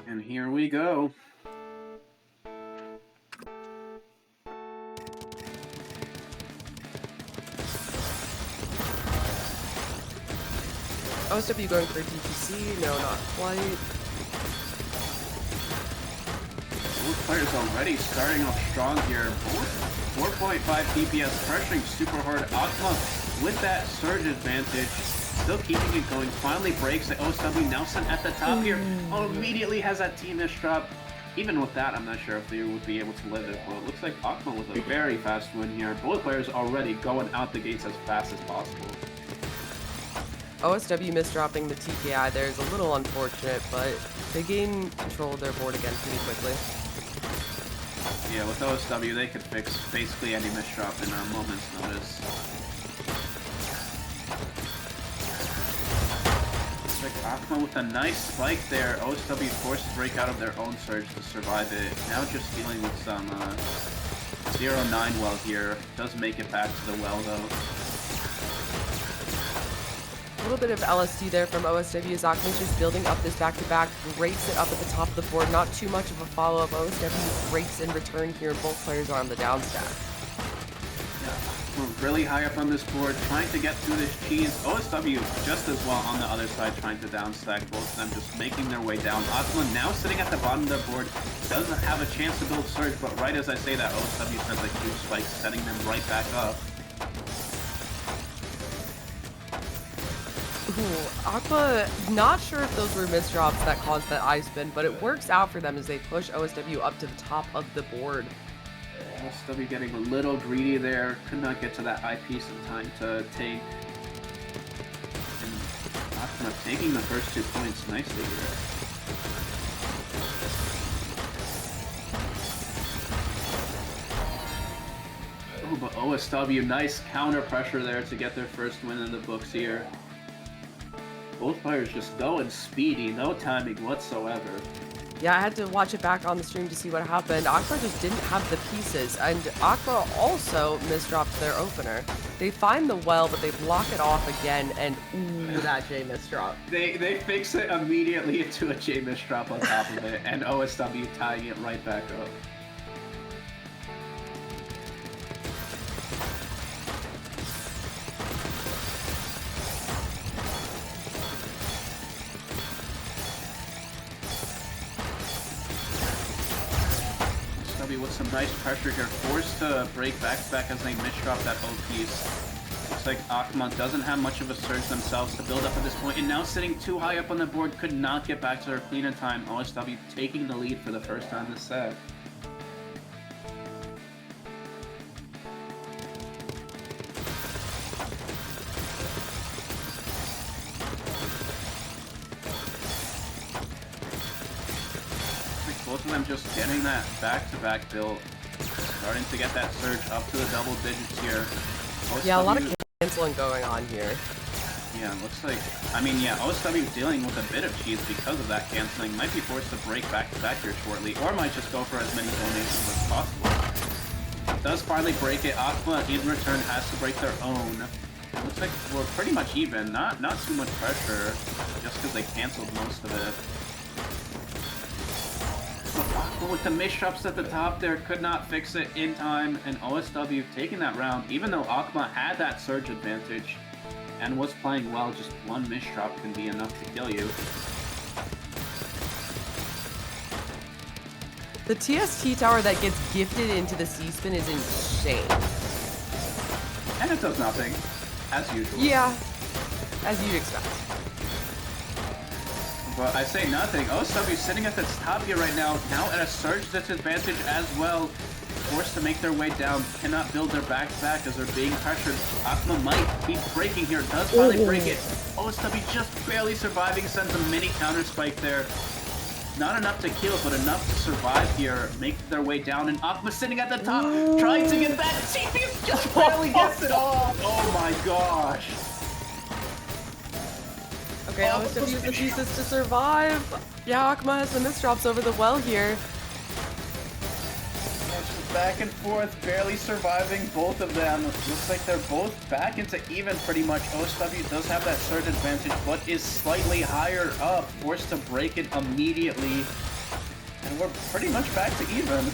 And here we go. OSW going for TWC, no, not quite. Both players already starting off strong here. Both 4.5 DPS pressuring super hard. AKMA with that surge advantage. Still keeping it going. Finally breaks the OSW. Nelson at the top here. Oh, immediately has that team miss drop. Even with that, I'm not sure if they would be able to live it. Well, it looks like AKMA with a very fast win here. Both players already going out the gates as fast as possible. OSW misdropping the TKI there is a little unfortunate, but they gain control of their board again pretty quickly. Yeah, with OSW, they could fix basically any misdrop in a moment's notice. Looks like AKMA with a nice spike there. OSW forced to break out of their own surge to survive it. Now just dealing with some 0-9 well here. Does make it back to the well though. A little bit of LSD there from OSW as AKMA's just building up this back-to-back, breaks it up at the top of the board. Not too much of a follow-up. OSW breaks in return here. Both players are on the down stack. Yeah, we're really high up on this board, trying to get through this cheese. OSW just as well on the other side, trying to down stack. Both of them just making their way down. AKMA now sitting at the bottom of the board, doesn't have a chance to build surge, but right as I say that, OSW sends a huge spike, setting them right back up. Ooh, AKMA, not sure if those were misdrops that caused that eye spin, but it works out for them as they push OSW up to the top of the board. OSW getting a little greedy there, could not get to that eye piece in time to take. And AKMA taking the first 2 points nicely here. Oh, but OSW, nice counter pressure there to get their first win in the books here. Both players just going speedy, no timing whatsoever. Yeah, I had to watch it back on the stream to see what happened. AKMA just didn't have the pieces, and AKMA also misdropped their opener. They find the well, but they block it off again, and ooh, that J misdrop. They fix it immediately into a J misdrop on top of it, and OSW tying it right back up. With some nice pressure here, forced to break back-to-back as they misdrop that O piece. Looks like AKMA doesn't have much of a surge themselves to build up at this point, and now sitting too high up on the board, could not get back to their clean in time. OSW taking the lead for the first time this set. Both of them just getting that back-to-back build. Starting to get that surge up to the double digits here. OSW, Yeah, a lot of canceling going on here. Yeah, looks like... I mean, yeah, OSW dealing with a bit of cheese because of that canceling. Might be forced to break back-to-back here shortly, or might just go for as many donations as possible. Does finally break it. AKMA, in return, has to break their own. It looks like we're pretty much even. Not too much pressure, just because they canceled most of it. But with the misdrops at the top there, could not fix it in time, and OSW taking that round, even though AKMA had that surge advantage and was playing well, just one misdrop can be enough to kill you. The TST tower that gets gifted into the C-spin is insane. And it does nothing, as usual. Yeah, as you'd expect. But I say nothing. OSW sitting at the top here right now at a surge disadvantage as well. Forced to make their way down. Cannot build their back-to-back as they're being pressured. AKMA might keep breaking here. Does finally break it. OSW just barely surviving. Sends a mini counter spike there. Not enough to kill, but enough to survive here. Make their way down. And AKMA sitting at the top, trying to get back. TPS just barely gets it all. Oh my gosh. Okay, OSW has the pieces to survive. Yeah, AKMA has the misdrops over the well here. Back and forth, barely surviving both of them. Looks like they're both back into even pretty much. OSW does have that surge advantage, but is slightly higher up. Forced to break it immediately. And we're pretty much back to even.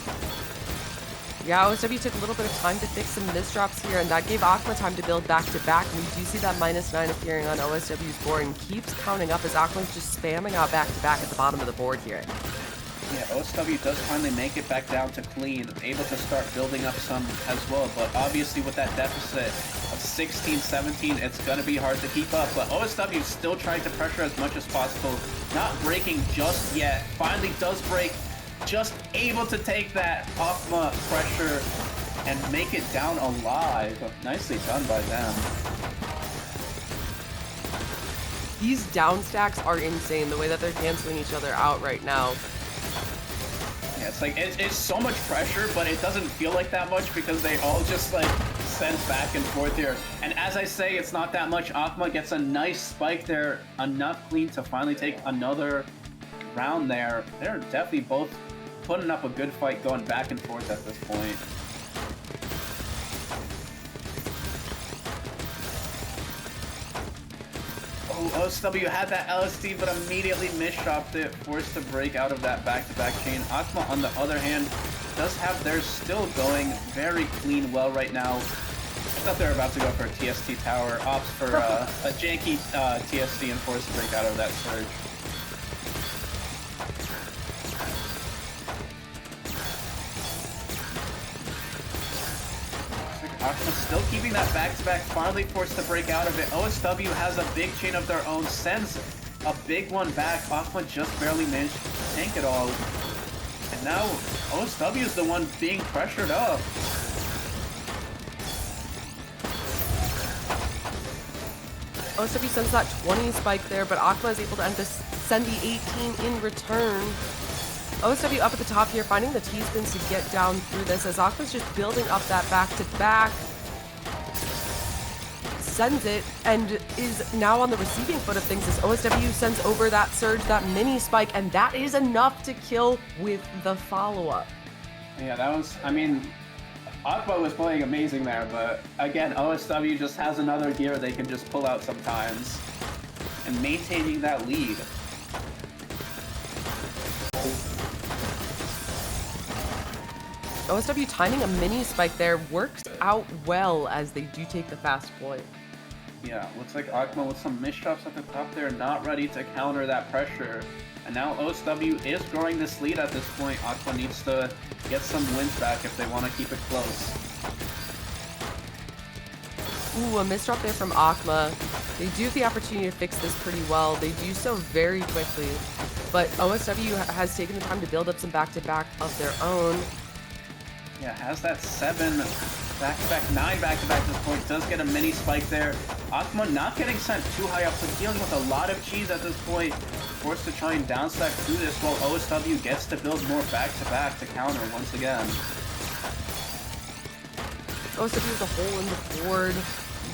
Yeah, OSW took a little bit of time to fix some misdrops here, and that gave AKMA time to build back-to-back. We do see that -9 appearing on OSW's board and keeps counting up as AKMA's just spamming out back-to-back at the bottom of the board here. Yeah, OSW does finally make it back down to clean, able to start building up some as well, but obviously with that deficit of 16, 17, it's going to be hard to keep up, but OSW still trying to pressure as much as possible, not breaking just yet, finally does break, just able to take that AKMA pressure and make it down alive. Nicely done by them. These down stacks are insane, the way that they're canceling each other out right now. Yeah, it's like, it's so much pressure, but it doesn't feel like that much because they all just, like, send back and forth here. And as I say, it's not that much. AKMA gets a nice spike there, enough clean to finally take another round there. They're definitely both putting up a good fight going back and forth at this point. Oh, OSW had that LSD, but immediately misdropped it, forced to break out of that back-to-back chain. AKMA, on the other hand, does have theirs still going very clean well right now. I thought they were about to go for a TST tower, opts for a janky TST and forced to break out of that surge. AKMA still keeping that back-to-back, finally forced to break out of it. OSW has a big chain of their own, sends a big one back. AKMA just barely managed to tank it all. And now OSW is the one being pressured up. OSW sends that 20 spike there, but AKMA is able to send the 18 in return. OSW up at the top here, finding the T-spins to get down through this as AKMA's just building up that back-to-back. Sends it and is now on the receiving foot of things as OSW sends over that surge, that mini spike, and that is enough to kill with the follow-up. Yeah, that was, I mean, AKMA was playing amazing there, but again, OSW just has another gear they can just pull out sometimes. And maintaining that lead. OSW timing a mini spike there works out well as they do take the fast point. Yeah, looks like AKMA with some misdrops at the top there, not ready to counter that pressure. And now OSW is growing this lead at this point. AKMA needs to get some wins back if they want to keep it close. Ooh, a misdrop there from AKMA. They do have the opportunity to fix this pretty well. They do so very quickly. But OSW has taken the time to build up some back-to-back of their own. Yeah, has that 7 back-to-back, 9 back-to-back at this point. Does get a mini spike there. AKMA not getting sent too high up, so dealing with a lot of cheese at this point. Forced to try and downstack through this while OSW gets to build more back-to-back to counter once again. OSW has a hole in the board.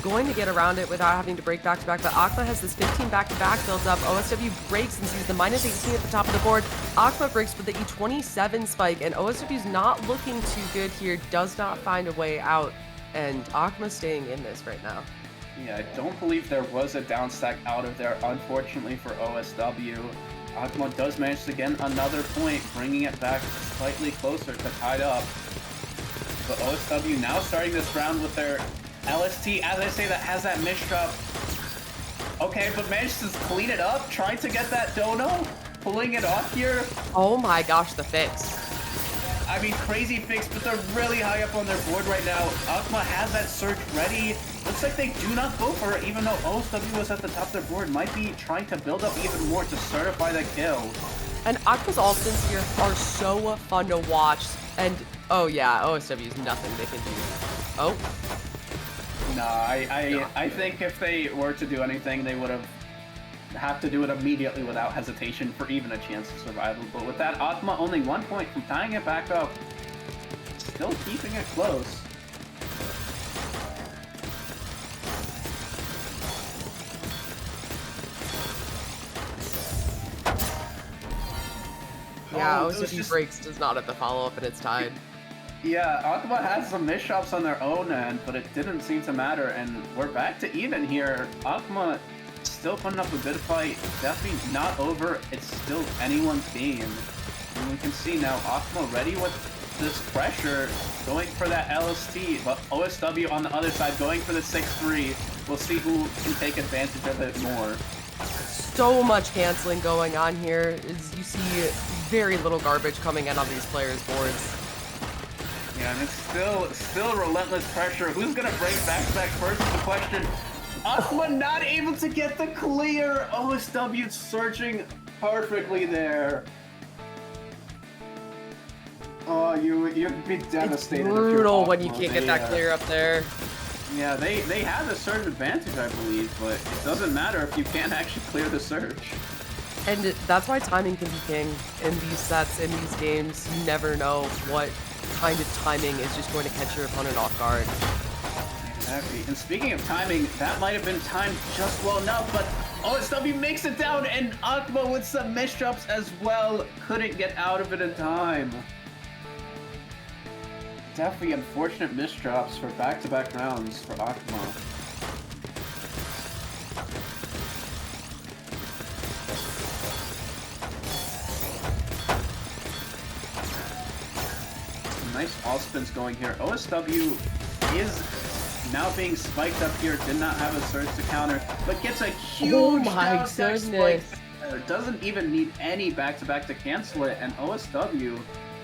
Going to get around it without having to break back-to-back, but AKMA has this 15 back-to-back built up. OSW breaks and sees the -18 at the top of the board. AKMA breaks with the E27 spike, and OSW's not looking too good here, does not find a way out, and AKMA's staying in this right now. Yeah, I don't believe there was a downstack out of there, unfortunately for OSW. AKMA does manage to get another point, bringing it back slightly closer to tied up. But OSW now starting this round with their LST, as I say, that has that misdrop. Okay, but managed to clean it up, trying to get that dono, pulling it off here. Oh my gosh, the fix. I mean, crazy fix, but they're really high up on their board right now. AKMA has that surge ready. Looks like they do not go for it, even though OSW was at the top of their board. Might be trying to build up even more to certify the kill. And AKMA's ultimates here are so fun to watch. And, oh yeah, OSW's nothing they can do. Oh. No, I think if they were to do anything, they would have to do it immediately without hesitation for even a chance of survival. But with that, AKMA only 1 point from tying it back up. Still keeping it close. Yeah, Oh, OSW breaks, does not have the follow-up, and it's tied. Yeah, AKMA had some misdrops on their own end, but it didn't seem to matter, and we're back to even here. AKMA still putting up a good fight. Definitely not over. It's still anyone's game. And we can see now AKMA ready with this pressure, going for that LST, but OSW on the other side going for the 6-3. We'll see who can take advantage of it more. So much canceling going on here. As you see very little garbage coming in on these players' boards. Yeah, and it's still relentless pressure. Who's gonna break back-to-back first is the question. AKMA not able to get the clear. OSW searching perfectly there. Oh, you'd be devastated. It's brutal when you can't get that clear up there. Yeah, they have a certain advantage, I believe, but it doesn't matter if you can't actually clear the surge. And that's why timing can be king in these sets, in these games. You never know what kind of timing is just going to catch your opponent off guard. Exactly. And speaking of timing, that might have been timed just well enough, but OSW makes it down, and AKMA with some misdrops as well couldn't get out of it in time. Definitely unfortunate misdrops for back-to-back rounds for AKMA. Nice all spins going here. OSW is now being spiked up here. Did not have a surge to counter, but gets a huge down smash spike. Doesn't even need any back-to-back to cancel it, and OSW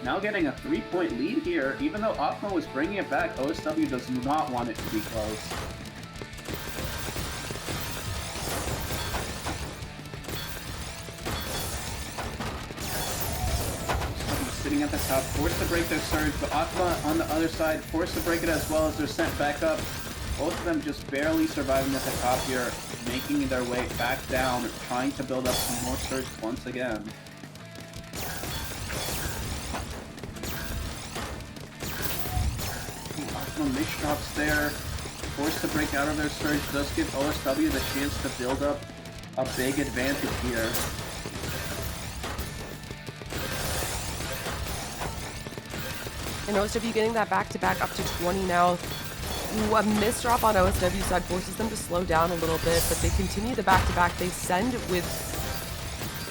now getting a 3-point lead here. Even though AKMA was bringing it back, OSW does not want it to be close. Sitting at the top, forced to break their surge, but AKMA on the other side, forced to break it as well as they're sent back up. Both of them just barely surviving at the top here, making their way back down, trying to build up some more surge once again. AKMA misdrops there, forced to break out of their surge, does give OSW the chance to build up a big advantage here. And OSW getting that back-to-back up to 20 now. Ooh, a misdrop on OSW side forces them to slow down a little bit, but they continue the back-to-back. They send with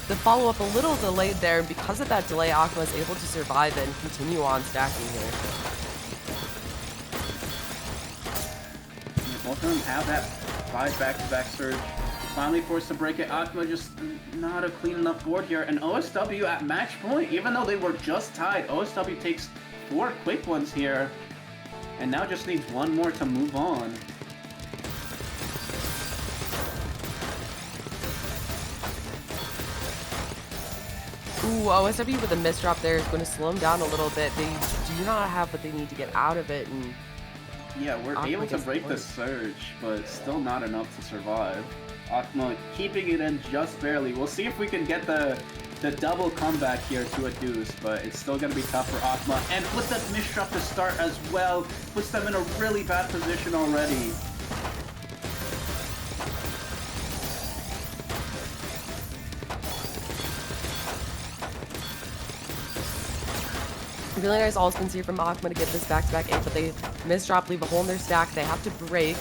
the follow-up a little delayed there, and because of that delay, AKMA is able to survive and continue on stacking here. Both of them have that 5 back-to-back surge. Finally forced to break it. AKMA just not a clean enough board here, and OSW at match point, even though they were just tied, OSW takes 4 quick ones here, and now just needs 1 more to move on. Ooh, OSW with a misdrop there is going to slow them down a little bit. They do not have what they need to get out of it, and yeah, we're able to break the surge, but still not enough to survive. AKMA keeping it in just barely. We'll see if we can get the double comeback here to a deuce, but it's still going to be tough for AKMA. And with that misdrop to start as well, puts them in a really bad position already. really nice all spins here from AKMA to get this back-to-back 8, but they misdrop, leave a hole in their stack. They have to break.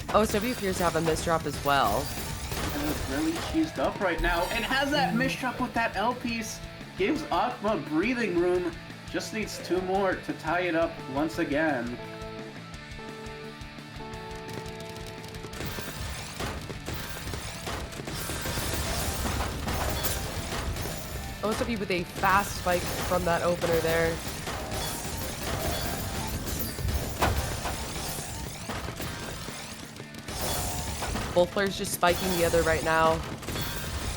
OSW appears to have a misdrop as well. And it's really cheesed up right now, and has that misdrop with that L piece. Gives AKMA breathing room. Just needs 2 more to tie it up once again. OSW with a fast spike from that opener there. Both players just spiking the other right now,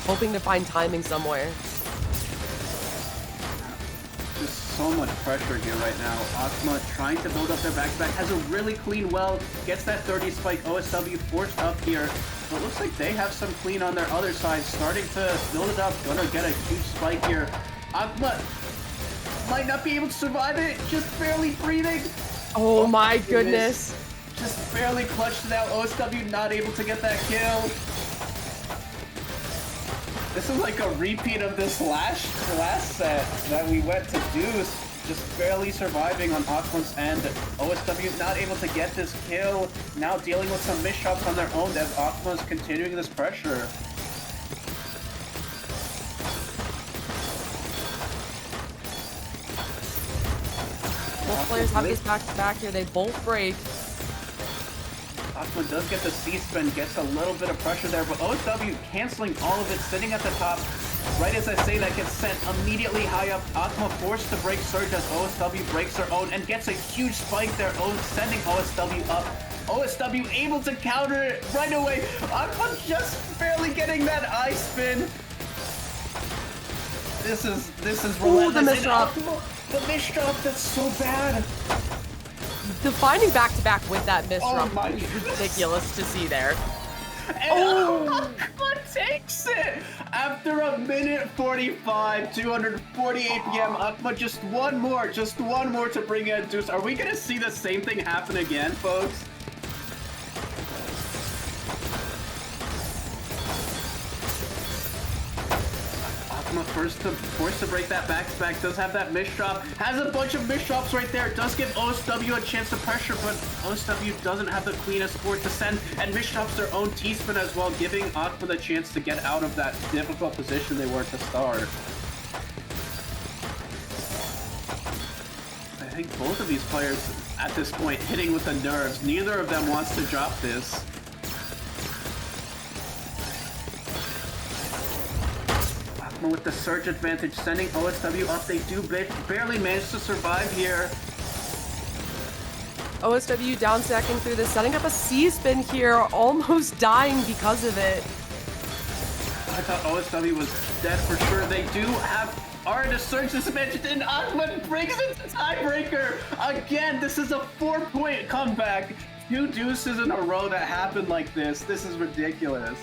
hoping to find timing somewhere. Just so much pressure here right now. AKMA trying to build up their back-to-back, has a really clean well, gets that 30 spike. OSW forced up here, but looks like they have some clean on their other side, starting to build it up, gonna get a huge spike here. AKMA might not be able to survive it, just barely breathing. Oh my goodness. Just barely clutched it out. OSW not able to get that kill. This is like a repeat of this last set that we went to deuce. Just barely surviving on AKMA's end. OSW not able to get this kill. Now dealing with some misshots on their own as AKMA's continuing this pressure. Both players have this back-to-back here. They both break. AKMA does get the C-spin, gets a little bit of pressure there, but OSW canceling all of it, sitting at the top. Right as I say that, gets sent immediately high up. AKMA forced to break surge as OSW breaks her own and gets a huge spike there, sending OSW up. OSW able to counter it right away. AKMA just barely getting that I spin. This is relentless. Ooh, the misdrop. The misdrop, that's so bad. Defining back-to-back with that misdrop my is ridiculous to see there. And AKMA takes it! After a minute 45, 240 APM, AKMA just one more to bring in Deuce. Are we gonna see the same thing happen again, folks? AKMA forced to break that back-to-back, does have that misdrop, has a bunch of misdrops right there, does give OSW a chance to pressure, but OSW doesn't have the cleanest board to send, and misdrops their own T-spin as well, giving AKMA the chance to get out of that difficult position they were to start. I think both of these players at this point hitting with the nerves. Neither of them wants to drop this. With the surge advantage, sending OSW up. They do barely manage to survive here. OSW down stacking through this, setting up a C-spin here, almost dying because of it. I thought OSW was dead for sure. They do have the surge disadvantage, and AKMA breaks into tiebreaker. Again, this is a 4-point comeback. 2 deuces in a row that happened like this. This is ridiculous.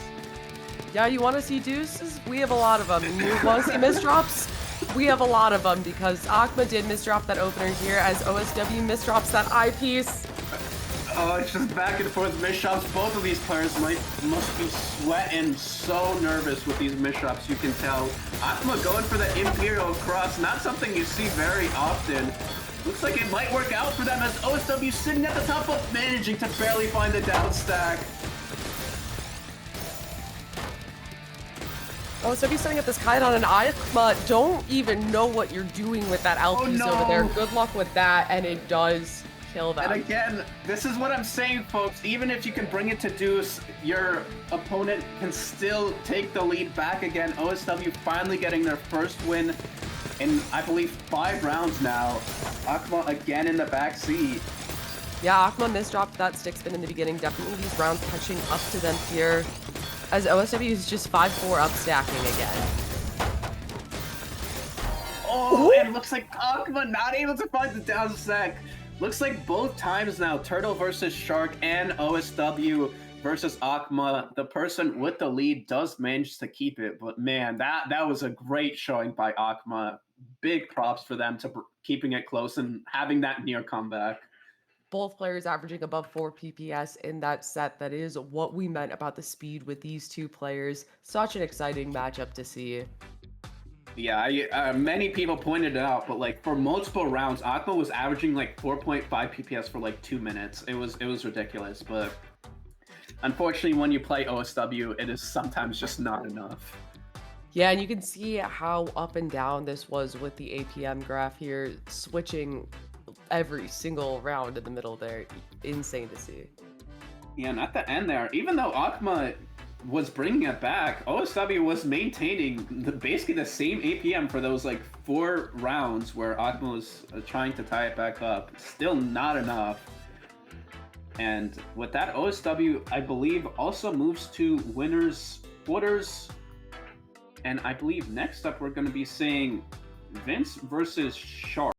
Yeah, you want to see deuces? We have a lot of them. You want to see misdrops? We have a lot of them because AKMA did misdrop that opener here as OSW misdrops that eyepiece. Oh, it's just back and forth misdrops. Both of these players must be sweating so nervous with these misdrops, you can tell. AKMA going for the Imperial Cross, not something you see very often. Looks like it might work out for them as OSW sitting at the top but managing to barely find the down stack. OSW setting up this Kaidan, and AKMA don't even know what you're doing with that L-piece over there. Good luck with that, and it does kill them. And again, this is what I'm saying, folks. Even if you can bring it to deuce, your opponent can still take the lead back again. OSW finally getting their first win in, I believe, 5 rounds now. AKMA again in the backseat. Yeah, AKMA misdropped that stick spin in the beginning. Definitely these rounds catching up to them here, as OSW is just 5-4 up stacking again. Oh, and looks like AKMA not able to find the down stack. Looks like both times now, Turtle versus Shark and OSW versus AKMA, the person with the lead does manage to keep it. But man, that was a great showing by AKMA. Big props for them to keeping it close and having that near comeback. Both players averaging above 4 PPS in that set. That is what we meant about the speed with these two players. Such an exciting matchup to see. Yeah, many people pointed it out, but like for multiple rounds, AKMA was averaging like 4.5 PPS for like 2 minutes. It was ridiculous, but unfortunately, when you play OSW, it is sometimes just not enough. Yeah, and you can see how up and down this was with the APM graph here, switching every single round in the middle there. Insane to see. Yeah, and at the end there, even though AKMA was bringing it back, OSW was maintaining basically the same APM for those like 4 rounds where AKMA was trying to tie it back up. Still not enough. And with that, OSW, I believe, also moves to winners quarters. And I believe next up we're going to be seeing Vince versus Shark.